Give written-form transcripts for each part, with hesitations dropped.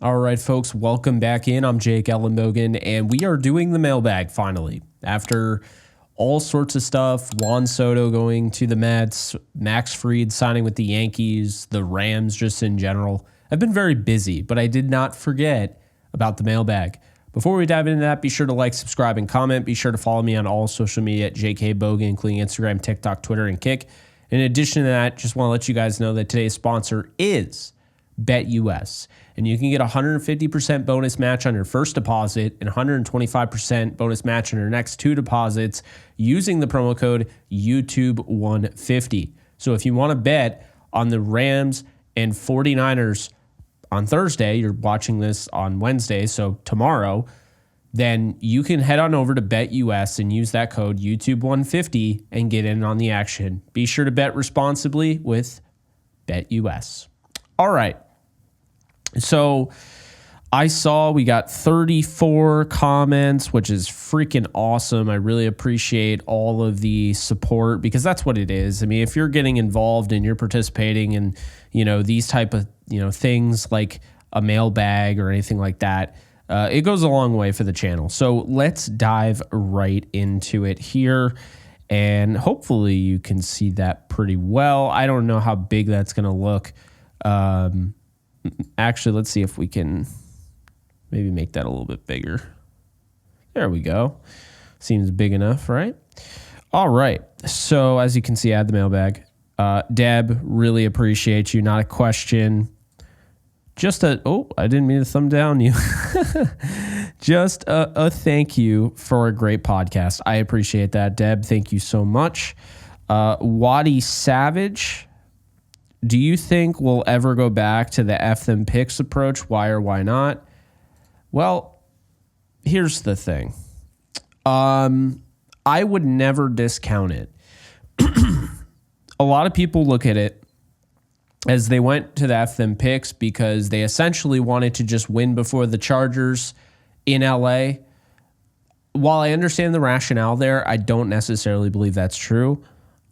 All right, folks, welcome back in. I'm Jake Ellenbogen, and we are doing the mailbag finally. After all sorts of stuff, Juan Soto going to the Mets, Max Fried signing with the Yankees, the Rams just in general. I've been very busy, but I did not forget about the mailbag. Before we dive into that, be sure to like, subscribe, and comment. Be sure to follow me on all social media at JKBogan, including Instagram, TikTok, Twitter, and Kick. In addition to that, just want to let you guys know that today's sponsor is BetUS, and you can get a 150% bonus match on your first deposit and 125% bonus match on your next two deposits using the promo code YouTube150. So if you want to bet on the Rams and 49ers on Thursday, you're watching this on Wednesday, so tomorrow, then you can head on over to BetUS and use that code YouTube150 and get in on the action. Be sure to bet responsibly with BetUS. All right. So I saw we got 34 comments, which is freaking awesome. I really appreciate all of the support because that's what it is. I mean, if you're getting involved and you're participating in, these type of, things like a mailbag or anything like that, it goes a long way for the channel. So let's dive right into it here. And hopefully you can see that pretty well. I don't know how big that's going to look. Actually, let's see if we can maybe make that a little bit bigger. There we go. Seems big enough, right? All right. So as you can see, I had the mailbag. Deb, really appreciate you. Not a question. I didn't mean to thumb down you. Just a thank you for a great podcast. I appreciate that, Deb. Thank you so much. Waddy Savage, do you think we'll ever go back to the F them picks approach? Why or why not? Well, here's the thing. I would never discount it. A lot of people look at it as they went to the F them picks because they essentially wanted to just win before the Chargers in LA. While I understand the rationale there, I don't necessarily believe that's true.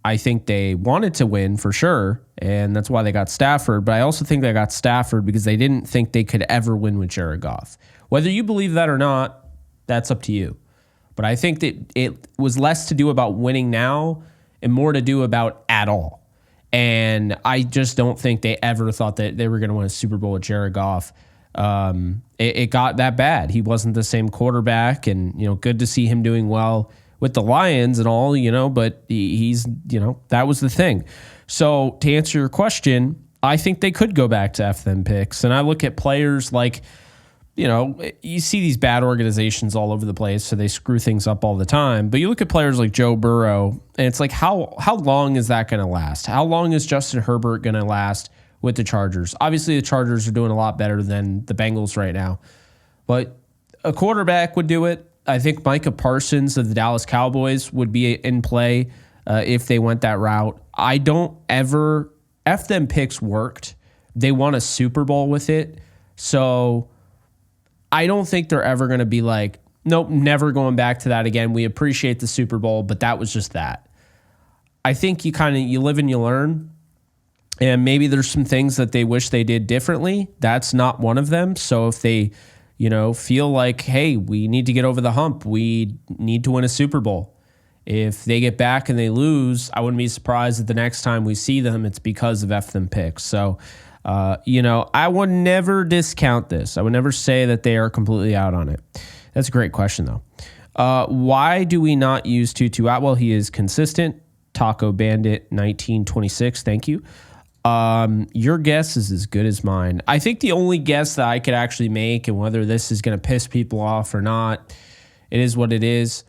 I think they wanted to win for sure, and that's why they got Stafford. But I also think they got Stafford because they didn't think they could ever win with Jared Goff. Whether you believe that or not, that's up to you. But I think that it was less to do about winning now and more to do about at all. And I just don't think they ever thought that they were going to win a Super Bowl with Jared Goff. It got that bad. He wasn't the same quarterback, and good to see him doing well with the Lions and all, but he's, that was the thing. So to answer your question, I think they could go back to F them picks. And I look at players like, you see these bad organizations all over the place, so they screw things up all the time. But you look at players like Joe Burrow, and it's like, how long is that going to last? How long is Justin Herbert going to last with the Chargers? Obviously, the Chargers are doing a lot better than the Bengals right now. But a quarterback would do it. I think Micah Parsons of the Dallas Cowboys would be in play if they went that route. I don't ever... F them picks worked. They won a Super Bowl with it. So I don't think they're ever going to be like, nope, never going back to that again. We appreciate the Super Bowl, but that was just that. I think you live and you learn. And maybe there's some things that they wish they did differently. That's not one of them. So if they... feel like, hey, we need to get over the hump. We need to win a Super Bowl. If they get back and they lose, I wouldn't be surprised that the next time we see them, it's because of F them picks. So, I would never discount this. I would never say that they are completely out on it. That's a great question, though. Why do we not use Tutu Atwell? He is consistent. Taco Bandit 1926, thank you. Your guess is as good as mine. I think the only guess that I could actually make, and whether this is going to piss people off or not, it is what it is.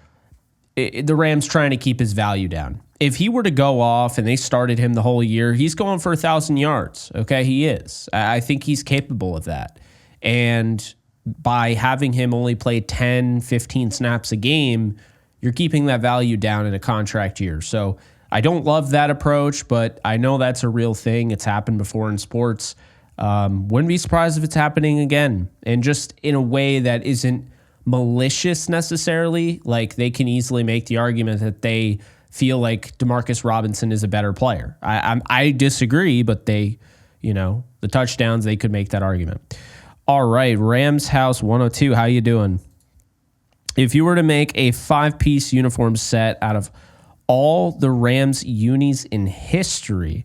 The Rams trying to keep his value down. If he were to go off and they started him the whole year, he's going for 1,000 yards. Okay, he is. I think he's capable of that. And by having him only play 10, 15 snaps a game, you're keeping that value down in a contract year. So I don't love that approach, but I know that's a real thing. It's happened before in sports. Wouldn't be surprised if it's happening again, and just in a way that isn't malicious necessarily. Like, they can easily make the argument that they feel like Demarcus Robinson is a better player. I disagree, but they, the touchdowns, they could make that argument. All right, Rams House 102. How you doing? If you were to make a 5-piece uniform set out of all the Rams unis in history,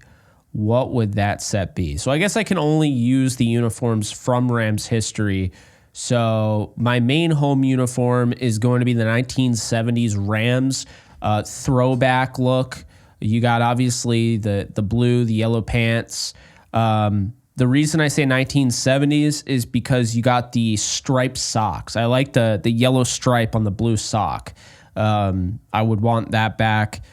what would that set be? So I guess I can only use the uniforms from Rams history. So my main home uniform is going to be the 1970s Rams throwback look. You got obviously the blue, the yellow pants. The reason I say 1970s is because you got the striped socks. I like the yellow stripe on the blue sock. I would want that back.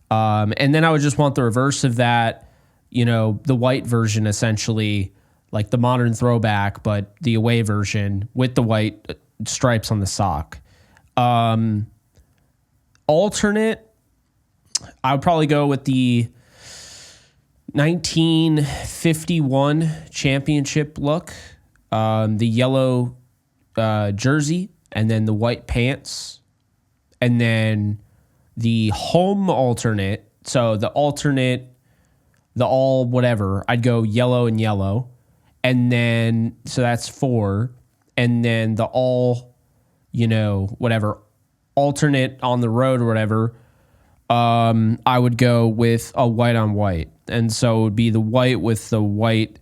And then I would just want the reverse of that, the white version essentially, like the modern throwback, but the away version with the white stripes on the sock. Alternate, I would probably go with the 1951 championship look, the yellow jersey, and then the white pants, and then the home alternate. So the alternate, the all whatever, I'd go yellow and yellow, and then so that's 4, and then the all, whatever alternate on the road or whatever. I would go with a white on white. And so it would be the white with the white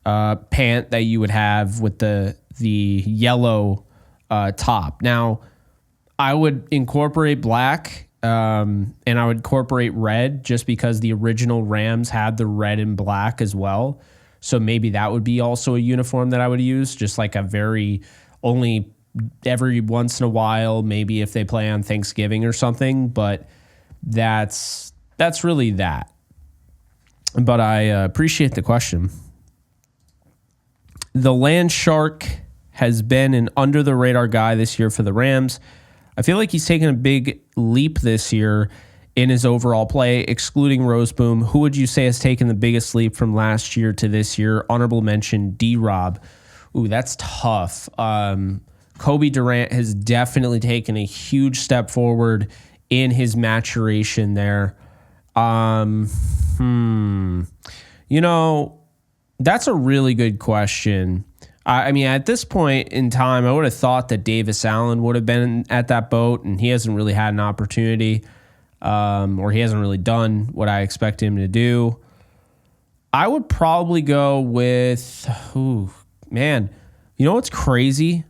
pant that you would have with the yellow top. Now, I would incorporate black and I would incorporate red just because the original Rams had the red and black as well. So maybe that would be also a uniform that I would use, just like only every once in a while, maybe if they play on Thanksgiving or something. But that's really that. But I appreciate the question. The Land Shark has been an under-the-radar guy this year for the Rams. I feel like he's taken a big leap this year in his overall play, excluding Roseboom. Who would you say has taken the biggest leap from last year to this year? Honorable mention, D-Rob. Ooh, that's tough. Kobe Durant has definitely taken a huge step forward in his maturation there. That's a really good question. I mean, at this point in time, I would have thought that Davis Allen would have been at that boat, and he hasn't really had an opportunity, or he hasn't really done what I expect him to do. I would probably go with, man, you know what's crazy?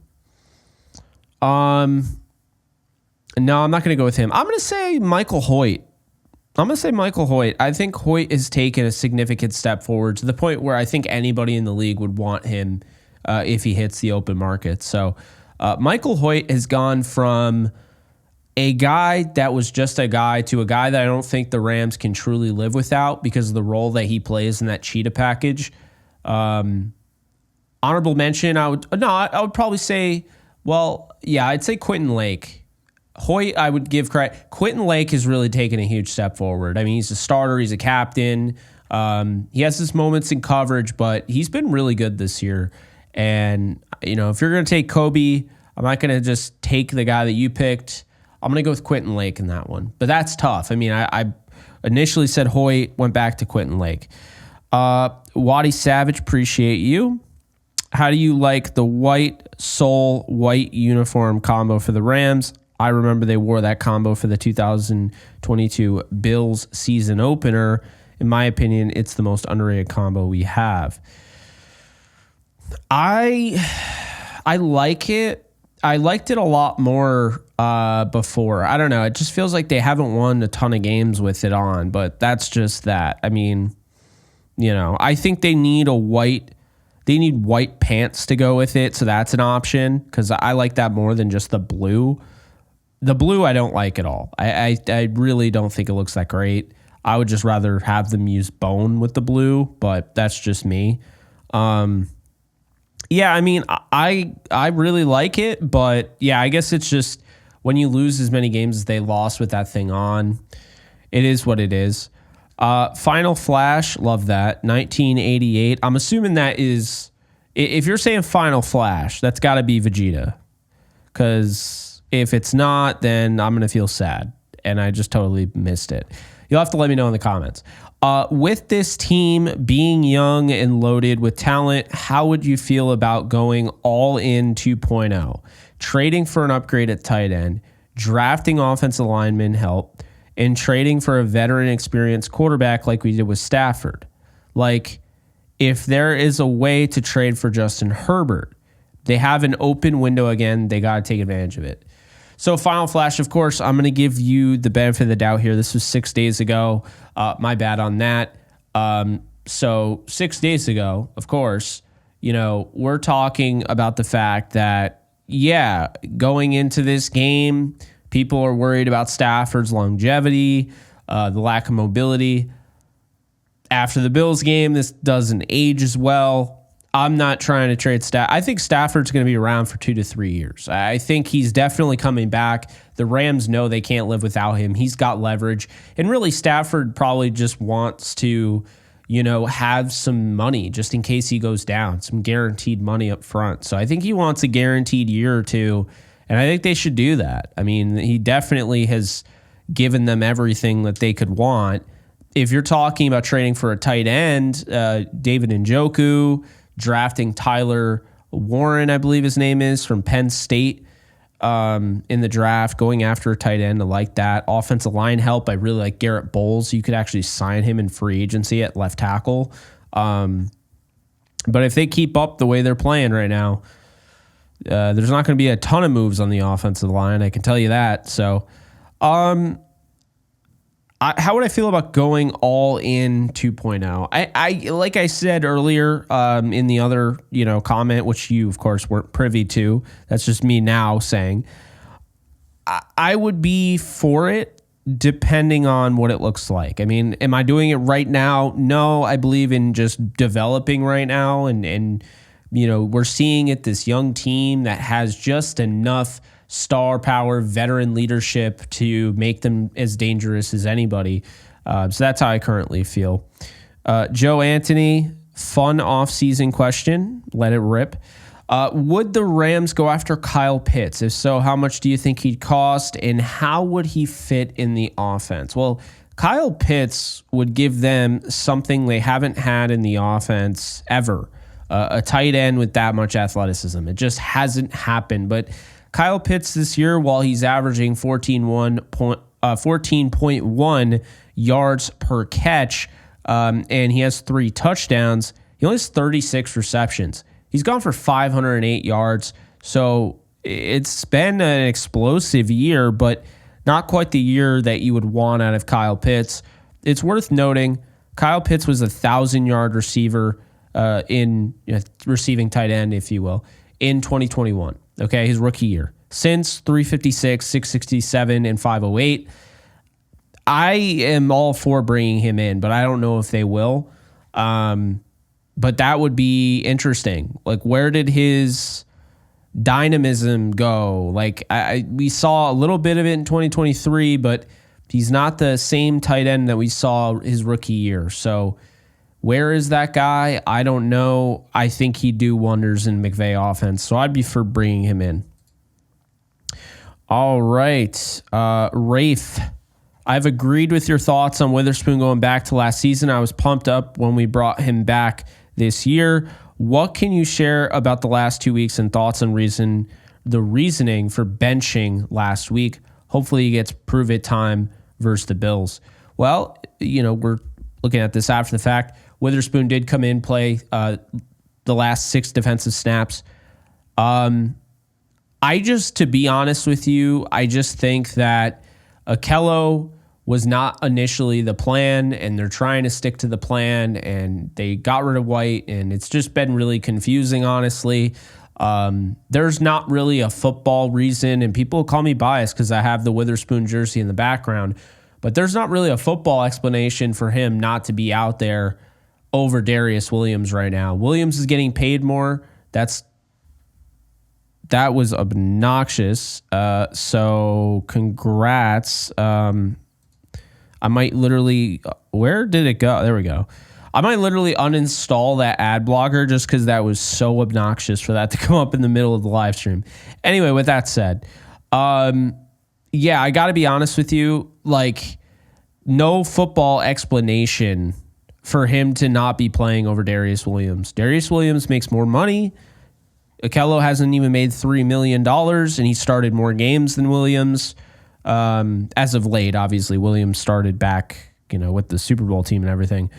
No, I'm not going to go with him. I'm going to say Michael Hoyt. I think Hoyt has taken a significant step forward to the point where I think anybody in the league would want him if he hits the open market. So Michael Hoyt has gone from a guy that was just a guy to a guy that I don't think the Rams can truly live without because of the role that he plays in that cheetah package. Honorable mention, I would probably say, I'd say Quentin Lake. Hoyt, I would give credit. Quentin Lake has really taken a huge step forward. I mean, he's a starter. He's a captain. He has his moments in coverage, but he's been really good this year. And, if you're going to take Kobe, I'm not going to just take the guy that you picked. I'm going to go with Quentin Lake in that one. But that's tough. I mean, I initially said Hoyt, went back to Quentin Lake. Waddy Savage, appreciate you. How do you like the white sole, white uniform combo for the Rams? I remember they wore that combo for the 2022 Bills season opener. In my opinion, it's the most underrated combo we have. I like it. I liked it a lot more before. I don't know. It just feels like they haven't won a ton of games with it on, but that's just that. I mean, I think they need white pants to go with it, so that's an option because I like that more than just the blue. The blue I don't like at all. I really don't think it looks that great. I would just rather have them use bone with the blue, but that's just me. I mean, I really like it, but I guess it's just when you lose as many games as they lost with that thing on, it is what it is. Final Flash, love that. 1988. I'm assuming that is, if you're saying Final Flash, that's got to be Vegeta, because if it's not, then I'm going to feel sad, and I just totally missed it. You'll have to let me know in the comments. With this team being young and loaded with talent, how would you feel about going all in 2.0, trading for an upgrade at tight end, drafting offensive lineman help, and trading for a veteran experienced quarterback like we did with Stafford? Like, if there is a way to trade for Justin Herbert, they have an open window again. They got to take advantage of it. So final flash, of course, I'm going to give you the benefit of the doubt here. This was 6 days ago. My bad on that. So 6 days ago, of course, we're talking about the fact that, going into this game, people are worried about Stafford's longevity, the lack of mobility. After the Bills game, this doesn't age as well. I'm not trying to trade Stafford. I think Stafford's going to be around for 2 to 3 years. I think he's definitely coming back. The Rams know they can't live without him. He's got leverage. And really, Stafford probably just wants to, have some money just in case he goes down, some guaranteed money up front. So I think he wants a guaranteed year or two, and I think they should do that. I mean, he definitely has given them everything that they could want. If you're talking about trading for a tight end, David Njoku, drafting Tyler Warren, I believe his name is, from Penn State in the draft, going after a tight end. I like that. Offensive line help. I really like Garrett Bowles. You could actually sign him in free agency at left tackle. But if they keep up the way they're playing right now, there's not going to be a ton of moves on the offensive line. I can tell you that. So, how would I feel about going all in 2.0? I like I said earlier in the other comment, which you of course weren't privy to. That's just me now saying I would be for it depending on what it looks like. I mean, am I doing it right now? No, I believe in just developing right now, and we're seeing it, this young team that has just enough star power, veteran leadership to make them as dangerous as anybody. So that's how I currently feel. Joe Anthony, fun off-season question. Let it rip. Would the Rams go after Kyle Pitts? If so, how much do you think he'd cost, and how would he fit in the offense? Well, Kyle Pitts would give them something they haven't had in the offense ever, a tight end with that much athleticism. It just hasn't happened. But Kyle Pitts this year, while he's averaging 14.1 yards per catch, and he has 3 touchdowns, he only has 36 receptions. He's gone for 508 yards. So it's been an explosive year, but not quite the year that you would want out of Kyle Pitts. It's worth noting, Kyle Pitts was a 1,000-yard receiver in receiving tight end, if you will, in 2021. Okay, his rookie year. Since 356, 667, and 508. I am all for bringing him in, but I don't know if they will. But that would be interesting. Like, where did his dynamism go? Like, we saw a little bit of it in 2023, but he's not the same tight end that we saw his rookie year. So where is that guy? I don't know. I think he'd do wonders in McVay offense, so I'd be for bringing him in. All right. Rafe, I've agreed with your thoughts on Witherspoon going back to last season. I was pumped up when we brought him back this year. What can you share about the last 2 weeks and thoughts on the reasoning for benching last week? Hopefully he gets prove-it time versus the Bills. Well, we're looking at this after the fact. Witherspoon did come in, play the last 6 defensive snaps. To be honest with you, I just think that Akello was not initially the plan, and they're trying to stick to the plan, and they got rid of White, and it's just been really confusing, honestly. There's not really a football reason, and people call me biased because I have the Witherspoon jersey in the background, but there's not really a football explanation for him not to be out there over Darius Williams right now. Williams is getting paid more. That was obnoxious. So congrats. I might literally, where did it go? There we go. I might literally uninstall that ad blocker just because that was so obnoxious for that to come up in the middle of the live stream. Anyway, with that said, I got to be honest with you. Like, no football explanation for him to not be playing over Darius Williams. Darius Williams makes more money. Okello hasn't even made $3 million, and he started more games than Williams. As of late, obviously, Williams started back, with the Super Bowl team and everything.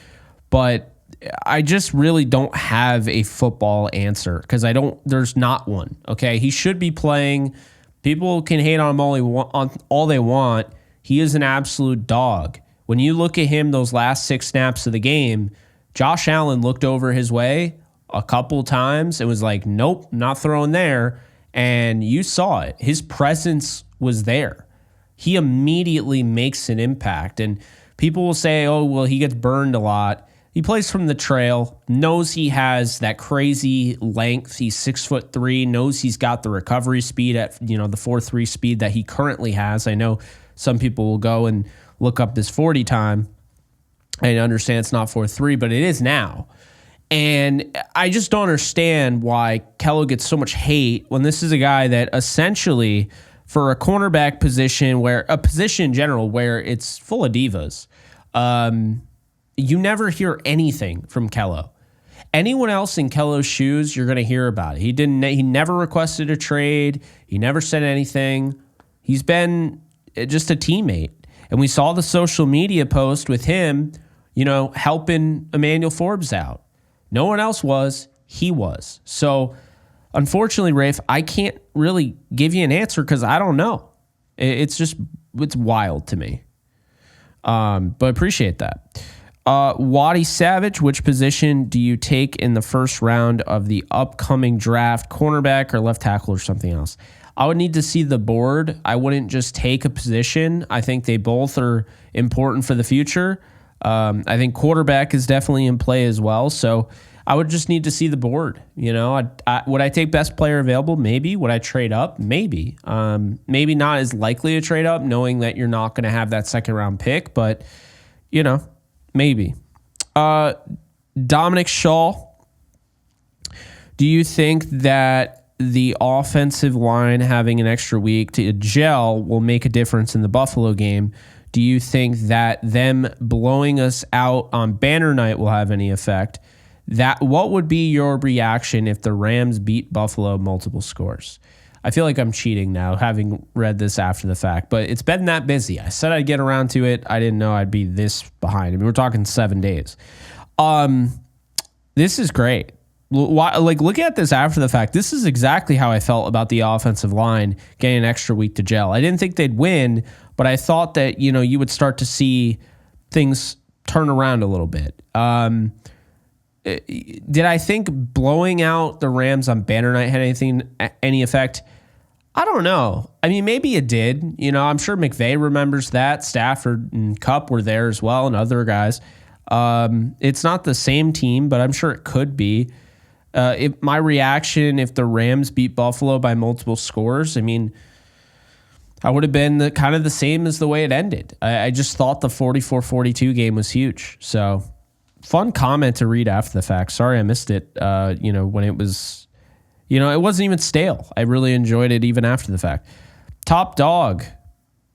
But I just really don't have a football answer because there's not one. Okay. He should be playing. People can hate on him all they want. He is an absolute dog. When you look at him, those last 6 snaps of the game, Josh Allen looked over his way a couple times and was like, nope, not throwing there. And you saw it. His presence was there. He immediately makes an impact. And people will say, oh, well, he gets burned a lot. He plays from the trail, knows he has that crazy length. He's 6'3", knows he's got the recovery speed at, the 4.3 speed that he currently has. I know some people will go and look up this 40 time. I understand it's not 4.3, but it is now. And I just don't understand why Kello gets so much hate when this is a guy that essentially, for a cornerback position, a position in general where it's full of divas, you never hear anything from Kello. Anyone else in Kello's shoes, you're going to hear about it. He never requested a trade. He never said anything. He's been just a teammate. And we saw the social media post with him, helping Emmanuel Forbes out. No one else was. He was. So, unfortunately, Rafe, I can't really give you an answer because I don't know. It's wild to me. But appreciate that. Waddy Savage, which position do you take in the first round of the upcoming draft? Cornerback or left tackle or something else? I would need to see the board. I wouldn't just take a position. I think they both are important for the future. I think quarterback is definitely in play as well. So I would just need to see the board. Would I take best player available? Maybe. Would I trade up? Maybe. Maybe not as likely to trade up, knowing that you're not going to have that second round pick. But, maybe. Dominic Shaw, do you think that the offensive line having an extra week to gel will make a difference in the Buffalo game? Do you think that them blowing us out on banner night will have any effect? What would be your reaction if the Rams beat Buffalo multiple scores? I feel like I'm cheating now, having read this after the fact, but it's been that busy. I said I'd get around to it. I didn't know I'd be this behind. I mean, we're talking 7 days. This is great. Look at this after the fact. This is exactly how I felt about the offensive line getting an extra week to gel. I didn't think they'd win, but I thought that, you would start to see things turn around a little bit. Did I think blowing out the Rams on banner night had any effect? I don't know. I mean, maybe it did. I'm sure McVay remembers that. Stafford and Kupp were there as well, and other guys. It's not the same team, but I'm sure it could be. My reaction if the Rams beat Buffalo by multiple scores, I mean, I would have been kind of the same as the way it ended. I just thought the 44-42 game was huge. So, fun comment to read after the fact. Sorry I missed it, when it was, it wasn't even stale. I really enjoyed it even after the fact. Top dog.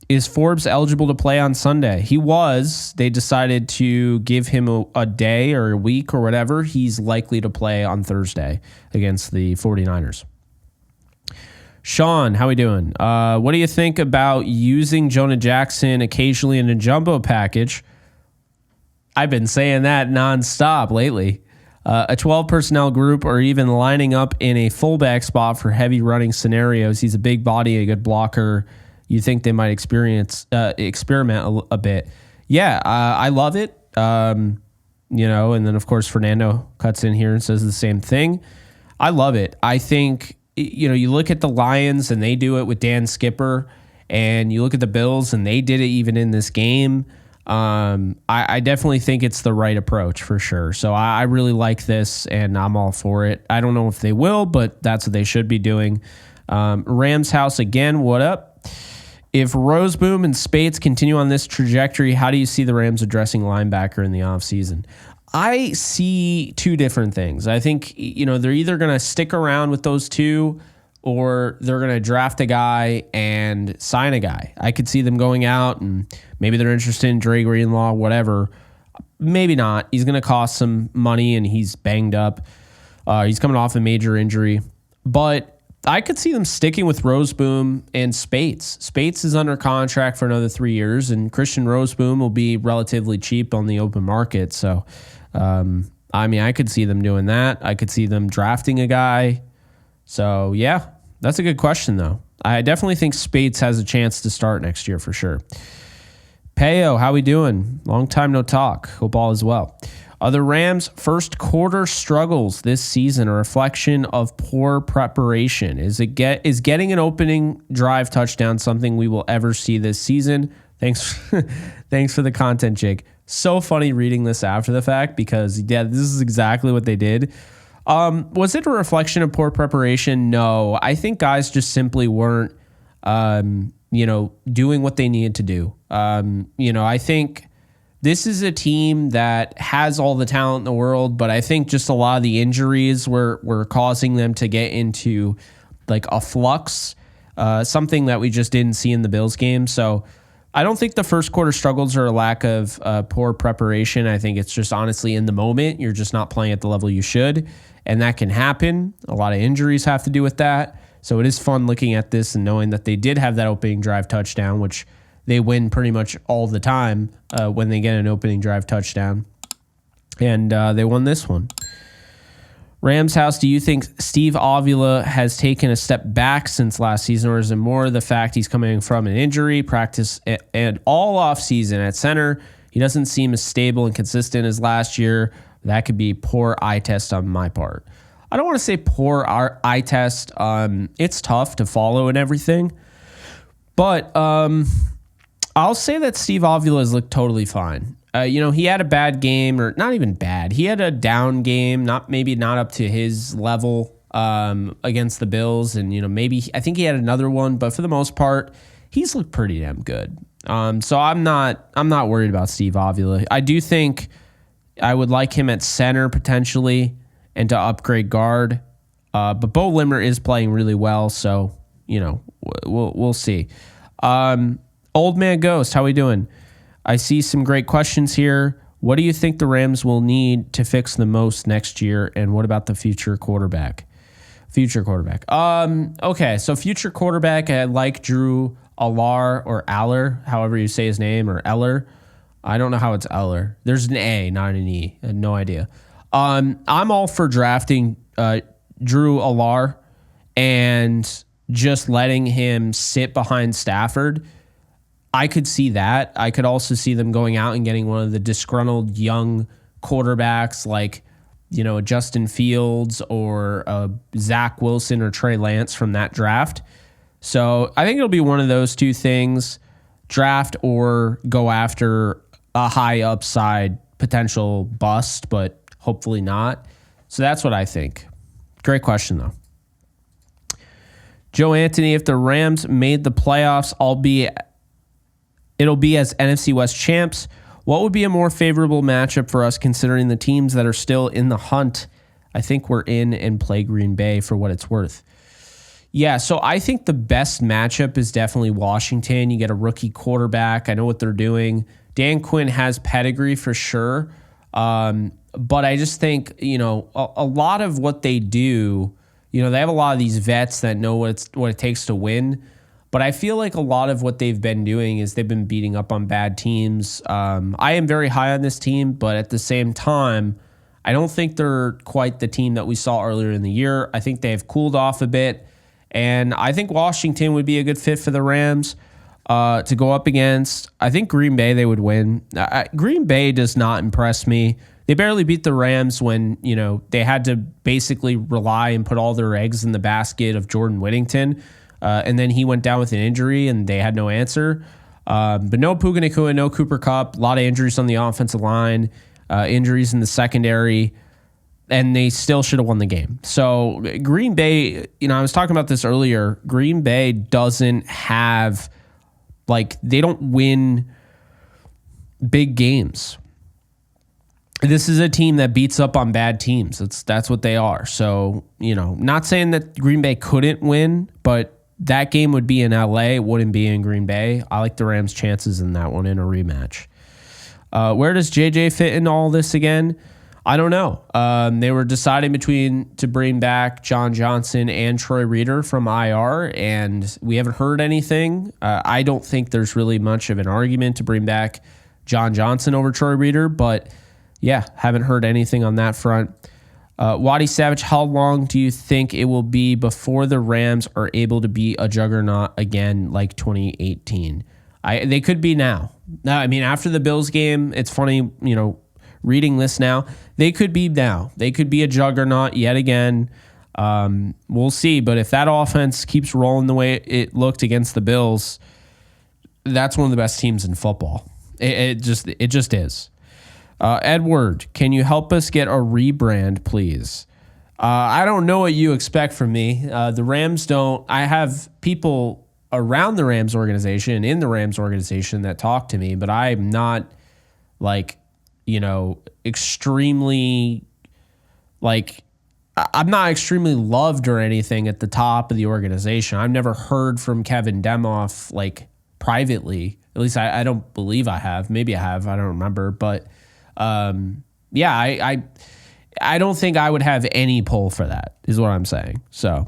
Is Forbes eligible to play on Sunday? He was. They decided to give him a day or a week or whatever. He's likely to play on Thursday against the 49ers. Sean, how we doing? What do you think about using Jonah Jackson occasionally in a jumbo package? I've been saying that nonstop lately. A 12 personnel group or even lining up in a fullback spot for heavy running scenarios. He's a big body, a good blocker. You think they might experiment a bit. Yeah, I love it. And then, of course, Fernando cuts in here and says the same thing. I love it. I think, you look at the Lions and they do it with Dan Skipper, and you look at the Bills and they did it even in this game. I definitely think it's the right approach for sure. So I really like this, and I'm all for it. I don't know if they will, but that's what they should be doing. Rams House again, what up? If Roseboom and Spates continue on this trajectory, how do you see the Rams addressing linebacker in the offseason? I see two different things. I think, they're either going to stick around with those two or they're going to draft a guy and sign a guy. I could see them going out and maybe they're interested in Dre Greenlaw, whatever. Maybe not. He's going to cost some money and he's banged up. He's coming off a major injury. But I could see them sticking with Roseboom and Spates. Spates is under contract for another 3 years, and Christian Roseboom will be relatively cheap on the open market. So, I could see them doing that. I could see them drafting a guy. So, yeah, that's a good question, though. I definitely think Spates has a chance to start next year for sure. Peo, how we doing? Long time no talk. Hope all is well. The Rams' first quarter struggles this season a reflection of poor preparation? Is getting an opening drive touchdown something we will ever see this season? Thanks for the content, Jake. So funny reading this after the fact because, yeah, this is exactly what they did. Was it a reflection of poor preparation? No. I think guys just simply weren't, doing what they needed to do. I think this is a team that has all the talent in the world, but I think just a lot of the injuries were causing them to get into like a flux, something that we just didn't see in the Bills game. So I don't think the first quarter struggles are a lack of poor preparation. I think it's just honestly in the moment, you're just not playing at the level you should, and that can happen. A lot of injuries have to do with that. So it is fun looking at this and knowing that they did have that opening drive touchdown, which they win pretty much all the time when they get an opening drive touchdown. And they won this one. Rams House, do you think Steve Avila has taken a step back since last season, or is it more the fact he's coming from an injury, practice, and all offseason at center? He doesn't seem as stable and consistent as last year. That could be poor eye test on my part. I don't want to say poor eye test. It's tough to follow and everything. But I'll say that Steve Avila has looked totally fine. He had a bad game, or not even bad. He had a down game, maybe not up to his level against the Bills, and I think he had another one, but for the most part, he's looked pretty damn good. So I'm not worried about Steve Avila. I do think I would like him at center potentially, and to upgrade guard. But Bo Limmer is playing really well, so we'll see. Old Man Ghost, how we doing? I see some great questions here. What do you think the Rams will need to fix the most next year? And what about the future quarterback? Okay, so future quarterback, I like Drew Allar or Aller, however you say his name, or Eller. I don't know how it's Eller. There's an A, not an E. I had no idea. I'm all for drafting Drew Allar and just letting him sit behind Stafford. I could see that. I could also see them going out and getting one of the disgruntled young quarterbacks like, Justin Fields or Zach Wilson or Trey Lance from that draft. So I think it'll be one of those two things, draft or go after a high upside potential bust, but hopefully not. So that's what I think. Great question, though. Joe Anthony, if the Rams made the playoffs, it'll be as NFC West champs. What would be a more favorable matchup for us considering the teams that are still in the hunt? I think we're in and play Green Bay for what it's worth. Yeah, so I think the best matchup is definitely Washington. You get a rookie quarterback. I know what they're doing. Dan Quinn has pedigree for sure. But I just think, a lot of what they do, they have a lot of these vets that know what it takes to win. But I feel like a lot of what they've been doing is they've been beating up on bad teams. I am very high on this team, but at the same time, I don't think they're quite the team that we saw earlier in the year. I think they have cooled off a bit. And I think Washington would be a good fit for the Rams to go up against. I think Green Bay, they would win. Green Bay does not impress me. They barely beat the Rams when, they had to basically rely and put all their eggs in the basket of Jordan Whittington. And then he went down with an injury and they had no answer. But no Puka Nacua, no Cooper Kupp, a lot of injuries on the offensive line, injuries in the secondary, and they still should have won the game. So Green Bay, I was talking about this earlier, Green Bay doesn't have, they don't win big games. this is a team that beats up on bad teams. That's what they are. So, not saying that Green Bay couldn't win, but that game would be in LA. It wouldn't be in Green Bay. I like the Rams' chances in that one in a rematch. Where does JJ fit in all this again? I don't know. They were deciding to bring back John Johnson and Troy Reeder from IR, and we haven't heard anything. I don't think there's really much of an argument to bring back John Johnson over Troy Reeder, but yeah, haven't heard anything on that front. Waddy Savage, how long do you think it will be before the Rams are able to be a juggernaut again like 2018? They could be now. I mean, after the Bills game, it's funny, reading this now, they could be now. They could be a juggernaut yet again. We'll see. But if that offense keeps rolling the way it looked against the Bills, that's one of the best teams in football. It just is. Edward, can you help us get a rebrand, please? I don't know what you expect from me. The Rams don't. I have people around the Rams organization, in the Rams organization, that talk to me, but I'm not extremely I'm not extremely loved or anything at the top of the organization. I've never heard from Kevin Demoff privately. At least I don't believe I have. Maybe I have. I don't remember. But I don't think I would have any pull for that, is what I'm saying. So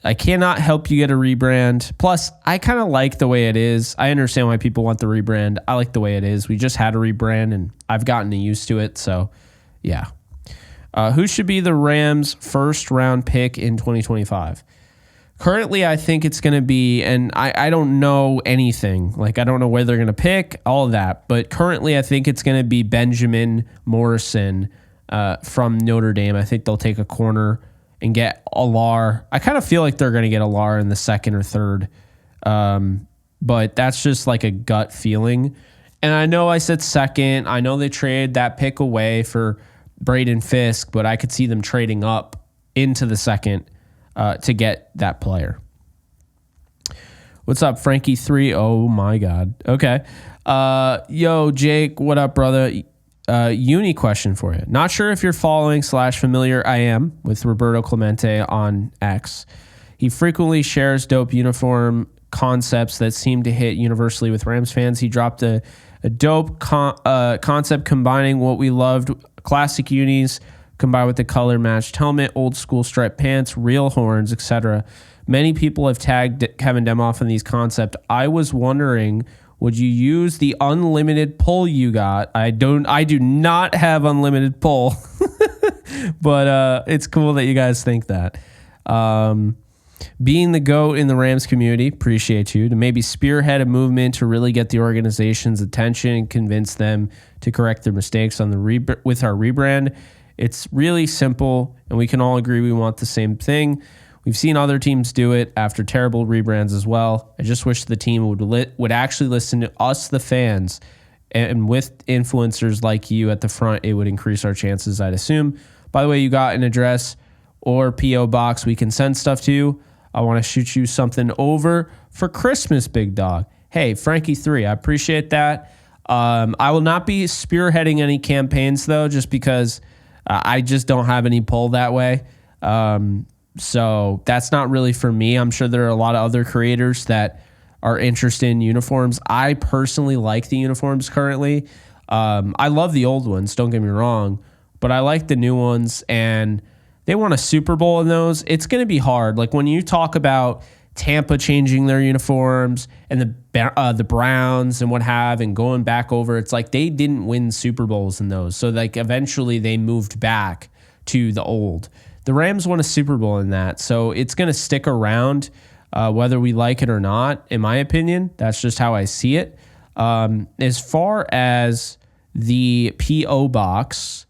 I cannot help you get a rebrand. Plus, I kind of like the way it is. I understand why people want the rebrand. I like the way it is. We just had a rebrand, and I've gotten used to it. So, yeah. Who should be the Rams' first-round pick in 2025? Currently, I think it's going to be, and I don't know anything. I don't know where they're going to pick, all of that. But currently, I think it's going to be Benjamin Morrison from Notre Dame. I think they'll take a corner and get Alar. I kind of feel like they're going to get Alar in the second or third. But that's just a gut feeling. And I know I said second. I know they traded that pick away for Braden Fisk, but I could see them trading up into the second to get that player. What's up, Frankie3? Oh, my God. Okay. Yo, Jake, what up, brother? Uni question for you. Not sure if you're following / familiar. I am with Roberto Clemente on X. He frequently shares dope uniform concepts that seem to hit universally with Rams fans. He dropped a dope concept combining what we loved, classic unis, combined with the color matched helmet, old school striped pants, real horns, etc. Many people have tagged Kevin Demoff in these concepts. I was wondering, would you use the unlimited pull you got? I do not have unlimited pull, but it's cool that you guys think that. Being the GOAT in the Rams community, appreciate you, to maybe spearhead a movement to really get the organization's attention and convince them to correct their mistakes on with our rebrand. It's really simple, and we can all agree we want the same thing. We've seen other teams do it after terrible rebrands as well. I just wish the team would actually listen to us, the fans, and with influencers like you at the front, it would increase our chances, I'd assume. By the way, you got an address or P.O. box we can send stuff to. I want to shoot you something over for Christmas, big dog. Hey, Frankie3, I appreciate that. I will not be spearheading any campaigns, though, just because I just don't have any pull that way. So that's not really for me. I'm sure there are a lot of other creators that are interested in uniforms. I personally like the uniforms currently. I love the old ones, don't get me wrong, but I like the new ones, and they won a Super Bowl in those. It's going to be hard. When you talk about Tampa changing their uniforms and the Browns and what have, and going back over, it's they didn't win Super Bowls in those. So eventually they moved back to the old. The Rams won a Super Bowl in that, so it's going to stick around whether we like it or not, in my opinion. That's just how I see it. As far as the P.O. box,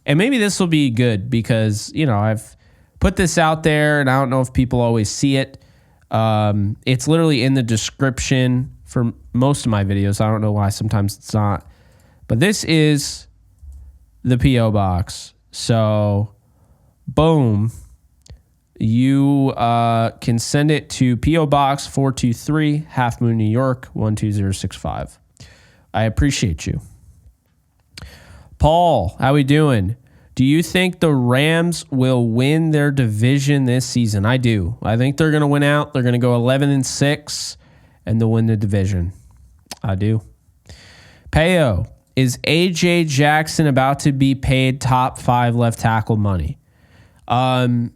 and maybe this will be good because, I've put this out there, and I don't know if people always see it. It's literally in the description for most of my videos. I don't know why sometimes it's not. But this is the P.O. box. So, boom. You can send it to P.O. Box 423, Half Moon, New York, 12065. I appreciate you. Paul, how we doing? Do you think the Rams will win their division this season? I do. I think they're going to win out. They're going to go 11-6, and they'll win the division. I do. Payo, is A.J. Jackson about to be paid top 5 left tackle money? I'm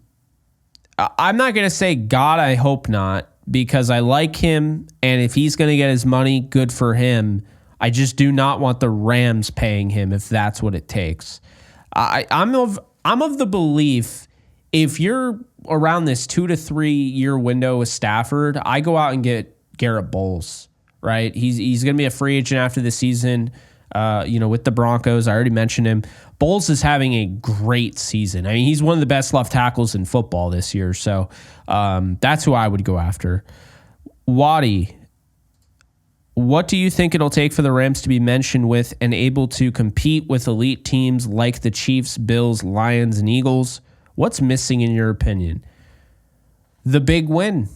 not going to say God, I hope not, because I like him, and if he's going to get his money, good for him. I just do not want the Rams paying him if that's what it takes. I'm of the belief if you're around this 2 to 3 year window with Stafford, I go out and get Garrett Bowles, right? He's going to be a free agent after the season. With the Broncos, I already mentioned him. Bowles is having a great season. I mean, he's one of the best left tackles in football this year. So that's who I would go after. Waddy, what do you think it'll take for the Rams to be mentioned with and able to compete with elite teams like the Chiefs, Bills, Lions, and Eagles? What's missing in your opinion? The big win.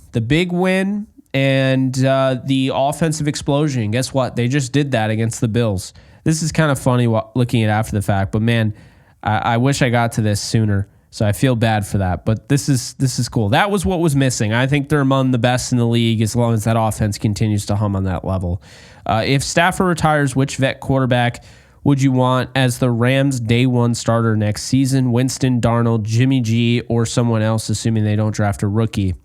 And the offensive explosion. Guess what? They just did that against the Bills. This is kind of funny looking at after the fact, but man, I wish I got to this sooner. So I feel bad for that, but this is cool. That was what was missing. I think they're among the best in the league as long as that offense continues to hum on that level. If Stafford retires, which vet quarterback would you want as the Rams' day one starter next season? Winston, Darnold, Jimmy G, or someone else, assuming they don't draft a rookie?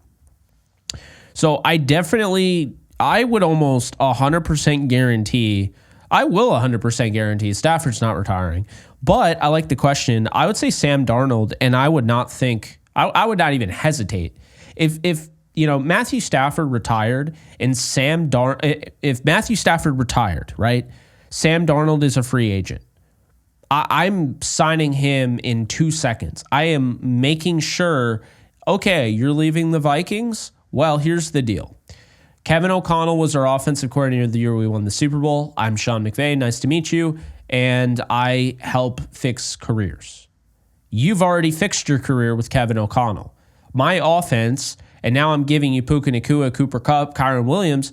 So I would almost 100% guarantee, I will 100% guarantee Stafford's not retiring. But I like the question. I would say Sam Darnold, and I would not even hesitate. If Matthew Stafford retired and if Matthew Stafford retired, right, Sam Darnold is a free agent. I'm signing him in 2 seconds. I am making sure, okay, you're leaving the Vikings? Well, here's the deal. Kevin O'Connell was our offensive coordinator the year we won the Super Bowl. I'm Sean McVay. Nice to meet you. And I help fix careers. You've already fixed your career with Kevin O'Connell. My offense, and now I'm giving you Puka Nacua, Cooper Kupp, Kyron Williams.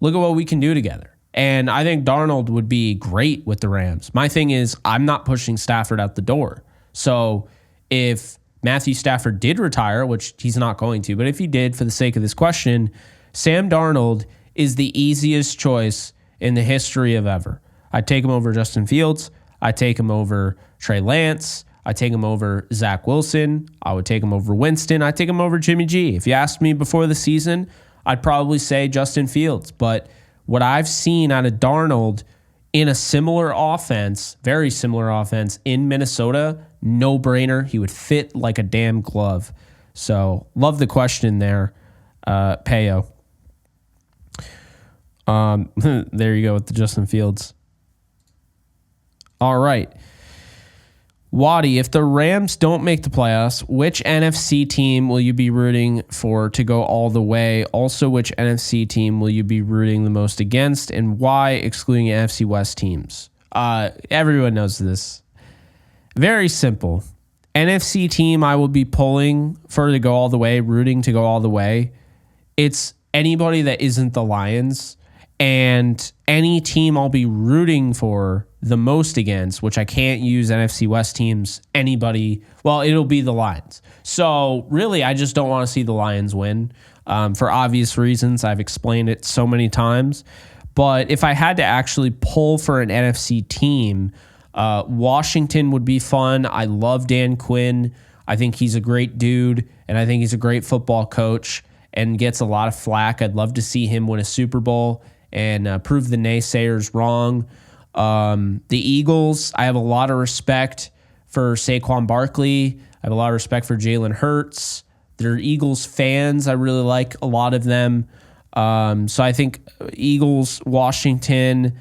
Look at what we can do together. And I think Darnold would be great with the Rams. My thing is, I'm not pushing Stafford out the door. So if Matthew Stafford did retire, which he's not going to, but if he did, for the sake of this question, Sam Darnold is the easiest choice in the history of ever. I'd take him over Justin Fields. I'd take him over Trey Lance. I'd take him over Zach Wilson. I would take him over Winston. I'd take him over Jimmy G. If you asked me before the season, I'd probably say Justin Fields. But what I've seen out of Darnold in a similar offense, very similar offense in Minnesota, no-brainer. He would fit like a damn glove. So love the question there, Payo. There you go with the Justin Fields. All right. Waddy, if the Rams don't make the playoffs, which NFC team will you be rooting for to go all the way? Also, which NFC team will you be rooting the most against, and why, excluding NFC West teams? Everyone knows this. Very simple. NFC team I will be pulling for to go all the way, rooting to go all the way. It's anybody that isn't the Lions, and any team I'll be rooting for the most against, which I can't use NFC West teams, anybody, well, it'll be the Lions. So really, I just don't want to see the Lions win for obvious reasons. I've explained it so many times. But if I had to actually pull for an NFC team, Washington would be fun. I love Dan Quinn. I think he's a great dude, and I think he's a great football coach and gets a lot of flack. I'd love to see him win a Super Bowl and prove the naysayers wrong. The Eagles, I have a lot of respect for Saquon Barkley. I have a lot of respect for Jalen Hurts. They're Eagles fans. I really like a lot of them. So I think Eagles, Washington.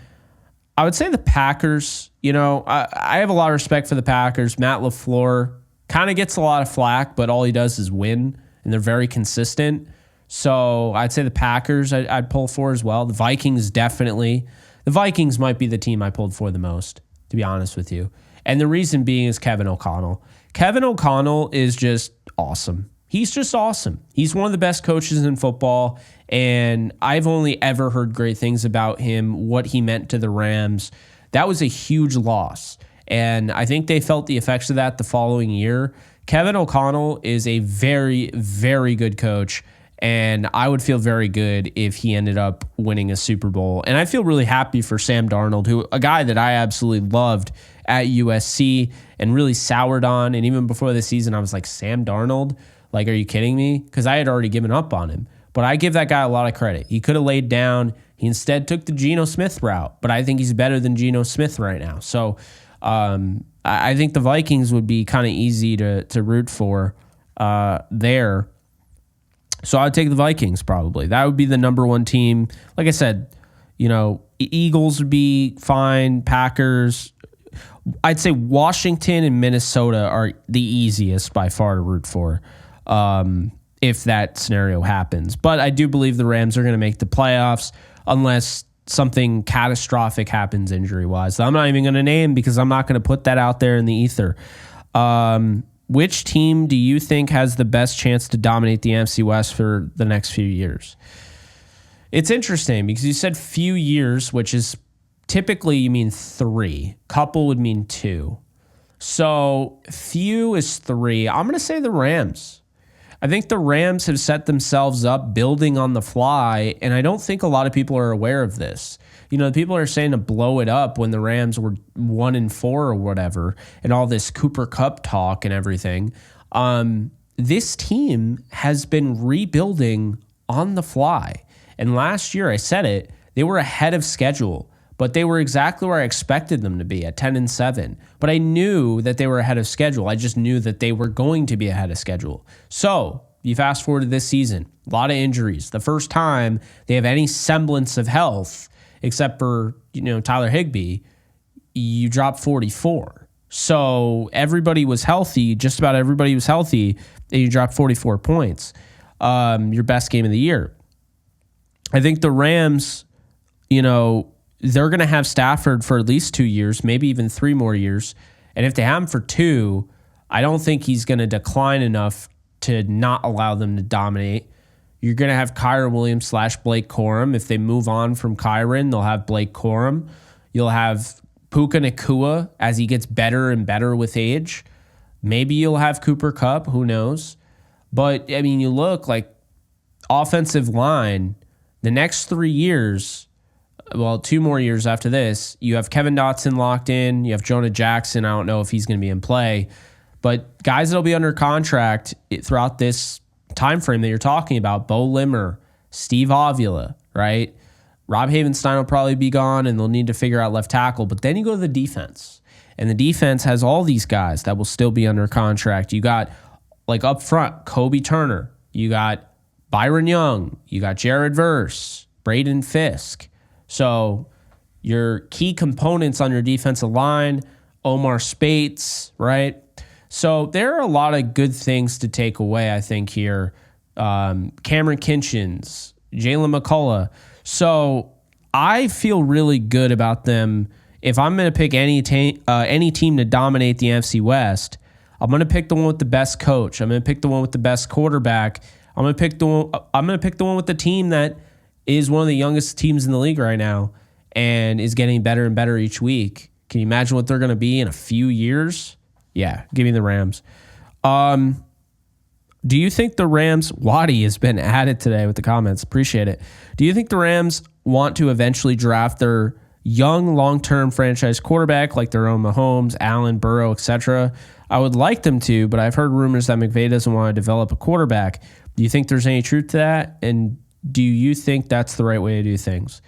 I would say the Packers. I have a lot of respect for the Packers. Matt LaFleur kind of gets a lot of flack, but all he does is win, and they're very consistent. So I'd say the Packers I'd pull for as well. The Vikings, definitely. The Vikings might be the team I pulled for the most, to be honest with you. And the reason being is Kevin O'Connell. Kevin O'Connell is just awesome. He's just awesome. He's one of the best coaches in football, and I've only ever heard great things about him, what he meant to the Rams. That was a huge loss. And I think they felt the effects of that the following year. Kevin O'Connell is a very, very good coach. And I would feel very good if he ended up winning a Super Bowl. And I feel really happy for Sam Darnold, a guy that I absolutely loved at USC and really soured on. And even before the season, I was like, Sam Darnold? Like, are you kidding me? Because I had already given up on him. But I give that guy a lot of credit. He could have laid down. He instead took the Geno Smith route. But I think he's better than Geno Smith right now. So I think the Vikings would be kind of easy to root for there. So I'd take the Vikings probably. That would be the number one team. Like I said, Eagles would be fine. Packers. I'd say Washington and Minnesota are the easiest by far to root for if that scenario happens. But I do believe the Rams are going to make the playoffs unless something catastrophic happens injury-wise. So I'm not even going to name because I'm not going to put that out there in the ether. Which team do you think has the best chance to dominate the NFC West for the next few years? It's interesting because you said few years, which is typically you mean 3. Couple would mean 2. So few is 3. I'm going to say the Rams. I think the Rams have set themselves up building on the fly, and I don't think a lot of people are aware of this. People are saying to blow it up when the Rams were 1-4 or whatever, and all this Cooper Kupp talk and everything. This team has been rebuilding on the fly. And last year, I said it, they were ahead of schedule, but they were exactly where I expected them to be at 10-7. But I knew that they were ahead of schedule. I just knew that they were going to be ahead of schedule. So you fast forward to this season, a lot of injuries. The first time they have any semblance of health, except for, Tyler Higbee, you dropped 44. So everybody was healthy, just about everybody was healthy, and you dropped 44 points. Your best game of the year. I think the Rams, they're going to have Stafford for at least 2 years, maybe even 3 more years. And if they have him for 2, I don't think he's going to decline enough to not allow them to dominate. You're going to have Kyren Williams / Blake Corum. If they move on from Kyren, they'll have Blake Corum. You'll have Puka Nacua as he gets better and better with age. Maybe you'll have Cooper Kupp. Who knows? But, you look like offensive line, the next 3 years, 2 more years after this, you have Kevin Dotson locked in. You have Jonah Jackson. I don't know if he's going to be in play. But guys that will be under contract throughout this time frame that you're talking about, Bo Limmer, Steve Avila, right? Rob Havenstein will probably be gone, and they'll need to figure out left tackle. But then you go to the defense, and the defense has all these guys that will still be under contract. You got, up front, Kobe Turner. You got Byron Young. You got Jared Verse, Braden Fisk. So your key components on your defensive line, Omar Spates, right? So there are a lot of good things to take away, I think, here. Cameron Kinchins, Jalen McCullough. So I feel really good about them. If I'm going to pick any team to dominate the NFC West, I'm going to pick the one with the best coach. I'm going to pick the one with the best quarterback. I'm going to pick the one with the team that is one of the youngest teams in the league right now and is getting better and better each week. Can you imagine what they're going to be in a few years? Yeah, give me the Rams. Do you think the Rams, Waddy has been added today with the comments, appreciate it. Do you think the Rams want to eventually draft their young, long-term franchise quarterback like their own Mahomes, Allen, Burrow, etc.? I would like them to, but I've heard rumors that McVay doesn't want to develop a quarterback. Do you think there's any truth to that? And do you think that's the right way to do things?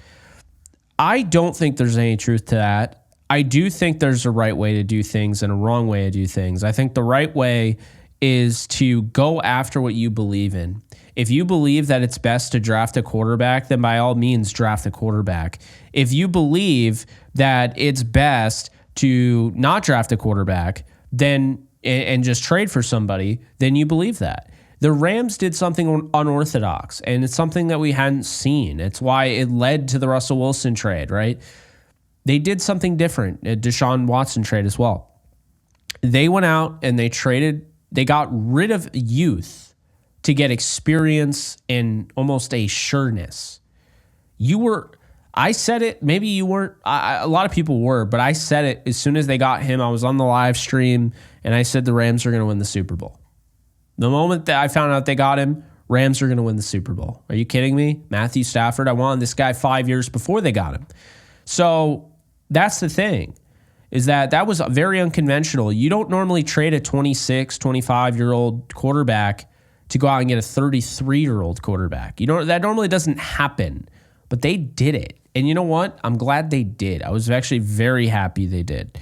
I don't think there's any truth to that. I do think there's a right way to do things and a wrong way to do things. I think the right way is to go after what you believe in. If you believe that it's best to draft a quarterback, then by all means draft a quarterback. If you believe that it's best to not draft a quarterback, then and just trade for somebody, then you believe that. The Rams did something unorthodox, and it's something that we hadn't seen. It's why it led to the Russell Wilson trade, right? They did something different, a Deshaun Watson trade as well. They went out and they got rid of youth to get experience and almost a sureness. I said it. Maybe you weren't. A lot of people were, but I said it as soon as they got him. I was on the live stream, and I said the Rams are going to win the Super Bowl. The moment that I found out they got him, Rams are going to win the Super Bowl. Are you kidding me? Matthew Stafford, I wanted this guy 5 years before they got him. So that's the thing, is that was very unconventional. You don't normally trade a 26, 25-year-old quarterback to go out and get a 33-year-old quarterback. That normally doesn't happen, but they did it. And you know what? I'm glad they did. I was actually very happy they did.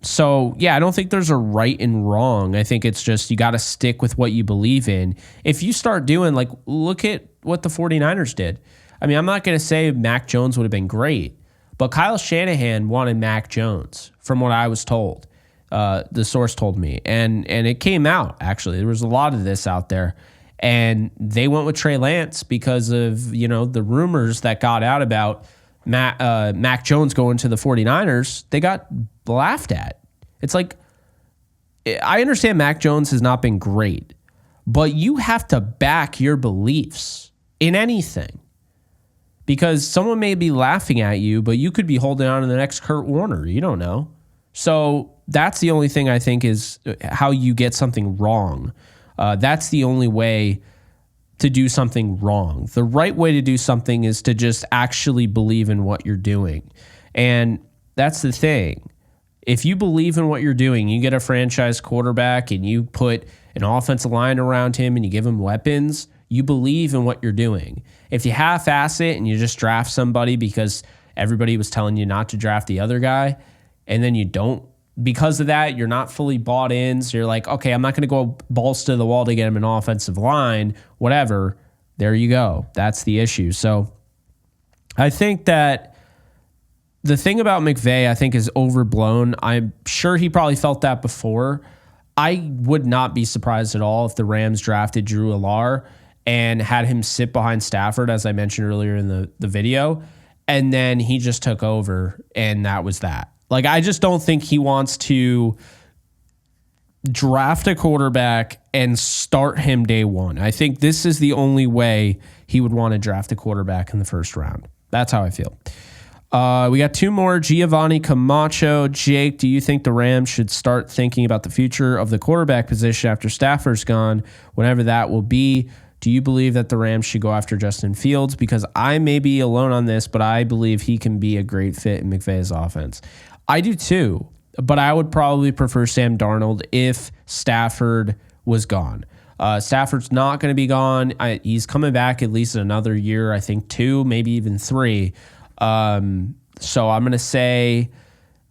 So, yeah, I don't think there's a right and wrong. I think it's just you got to stick with what you believe in. If you start doing, like, look at what the 49ers did. I mean, I'm not going to say Mac Jones would have been great, but Kyle Shanahan wanted Mac Jones, from what I was told. The source told me. And it came out, actually. There was a lot of this out there. And they went with Trey Lance because of, the rumors that got out about Mac Jones going to the 49ers. They got laughed at. It's like, I understand Mac Jones has not been great, but you have to back your beliefs in anything. Because someone may be laughing at you, but you could be holding on to the next Kurt Warner. You don't know. So that's the only thing I think is how you get something wrong. That's the only way to do something wrong. The right way to do something is to just actually believe in what you're doing. And that's the thing. If you believe in what you're doing, you get a franchise quarterback and you put an offensive line around him and you give him weapons, you believe in what you're doing. If you half-ass it and you just draft somebody because everybody was telling you not to draft the other guy, and then you don't, because of that, you're not fully bought in. So you're like, okay, I'm not going to go balls to the wall to get him an offensive line, whatever. There you go. That's the issue. So I think that the thing about McVay, I think, is overblown. I'm sure he probably felt that before. I would not be surprised at all if the Rams drafted Drew Allar and had him sit behind Stafford, as I mentioned earlier in the video, and then he just took over, and that was that. Like, I just don't think he wants to draft a quarterback and start him day one. I think this is the only way he would want to draft a quarterback in the first round. That's how I feel. We got two more. Giovanni Camacho. Jake, do you think the Rams should start thinking about the future of the quarterback position after Stafford's gone, whenever that will be? Do you believe that the Rams should go after Justin Fields? Because I may be alone on this, but I believe he can be a great fit in McVay's offense. I do too, but I would probably prefer Sam Darnold if Stafford was gone. Stafford's not going to be gone. He's coming back at least another year, I think 2, maybe even 3. So I'm going to say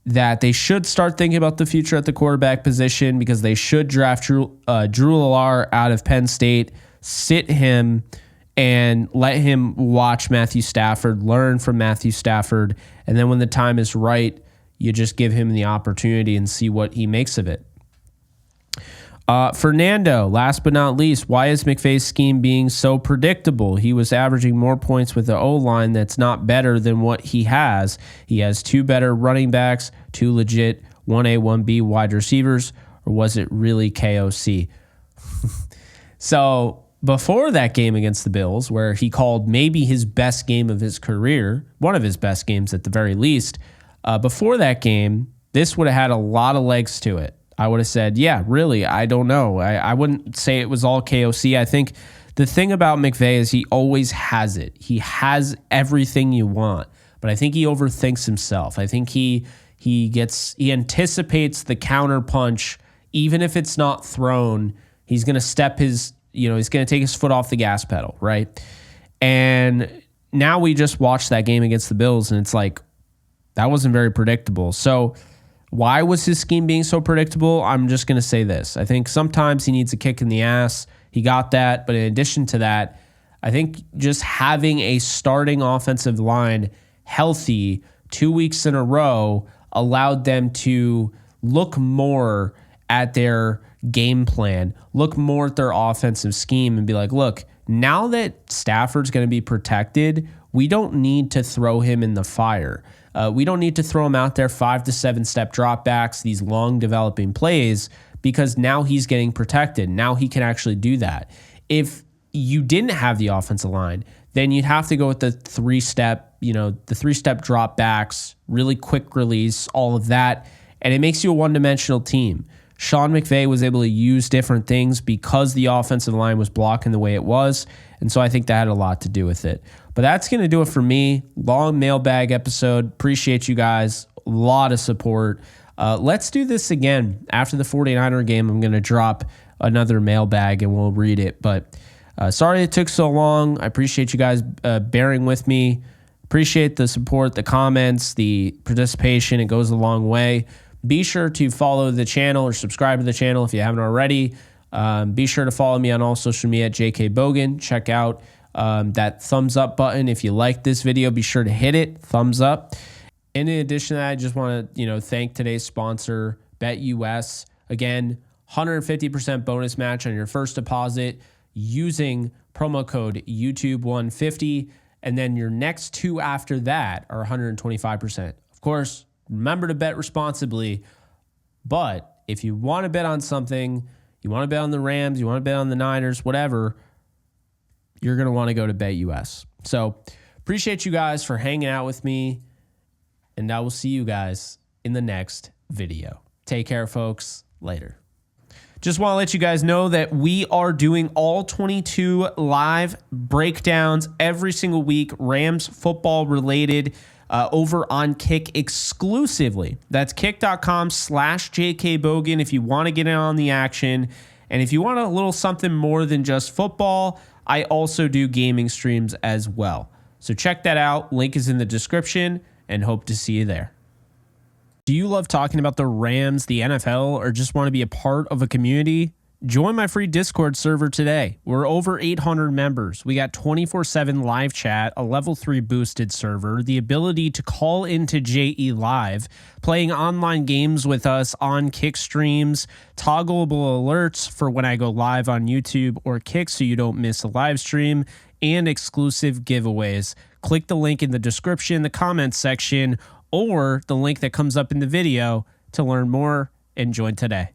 that they should start thinking about the future at the quarterback position, because they should draft Drew Allar out of Penn State, sit him, and let him watch Matthew Stafford, learn from Matthew Stafford, and then when the time is right, you just give him the opportunity and see what he makes of it. Fernando, last but not least, why is McVay's scheme being so predictable? He was averaging more points with the O-line that's not better than what he has. He has 2 better running backs, 2 legit 1A, 1B wide receivers, or was it really KOC? So before that game against the Bills, where he called maybe his best game of his career, one of his best games at the very least, before that game, this would have had a lot of legs to it. I would have said, yeah, really, I don't know. I wouldn't say it was all KOC. I think the thing about McVay is he always has it. He has everything you want, but I think he overthinks himself. I think he anticipates the counter punch, even if it's not thrown. He's going to he's going to take his foot off the gas pedal, right? And now we just watched that game against the Bills, and it's like, that wasn't very predictable. So why was his scheme being so predictable? I'm just going to say this. I think sometimes he needs a kick in the ass. He got that. But in addition to that, I think just having a starting offensive line healthy 2 weeks in a row allowed them to look more at their game plan, look more at their offensive scheme, and be like, look, now that Stafford's going to be protected, we don't need to throw him in the fire. We don't need to throw him out there 5 to 7 step dropbacks, these long developing plays, because now he's getting protected. Now he can actually do that. If you didn't have the offensive line, then you'd have to go with the three-step drop backs, really quick release, all of that. And it makes you a one-dimensional team. Sean McVay was able to use different things because the offensive line was blocking the way it was. And so I think that had a lot to do with it. But that's going to do it for me. Long mailbag episode. Appreciate you guys. A lot of support. Let's do this again. After the 49er game, I'm going to drop another mailbag and we'll read it. But sorry it took so long. I appreciate you guys bearing with me. Appreciate the support, the comments, the participation. It goes a long way. Be sure to follow the channel or subscribe to the channel if you haven't already. Be sure to follow me on all social media at JK Bogan. Check out that thumbs up button. If you like this video, be sure to hit it. Thumbs up. And in addition to that, I just want to thank today's sponsor, BetUS. Again, 150% bonus match on your first deposit using promo code YouTube150. And then your next two after that are 125%. Of course, remember to bet responsibly. But if you want to bet on something, you want to bet on the Rams, you want to bet on the Niners, whatever, you're going to want to go to BetUS. So appreciate you guys for hanging out with me. And I will see you guys in the next video. Take care, folks. Later. Just want to let you guys know that we are doing all 22 live breakdowns every single week, Rams football related, over on Kick exclusively. That's kick.com/JKBogan if you want to get in on the action. And if you want a little something more than just football, I also do gaming streams as well. So check that out. Link is in the description and hope to see you there. Do you love talking about the Rams, the NFL, or just want to be a part of a community? Join my free Discord server today. We're over 800 members. We got 24/7 live chat, a level 3 boosted server, the ability to call into JE Live, playing online games with us on Kick streams, toggleable alerts for when I go live on YouTube or Kick so you don't miss a live stream, and exclusive giveaways. Click the link in the description, the comments section, or the link that comes up in the video to learn more and join today.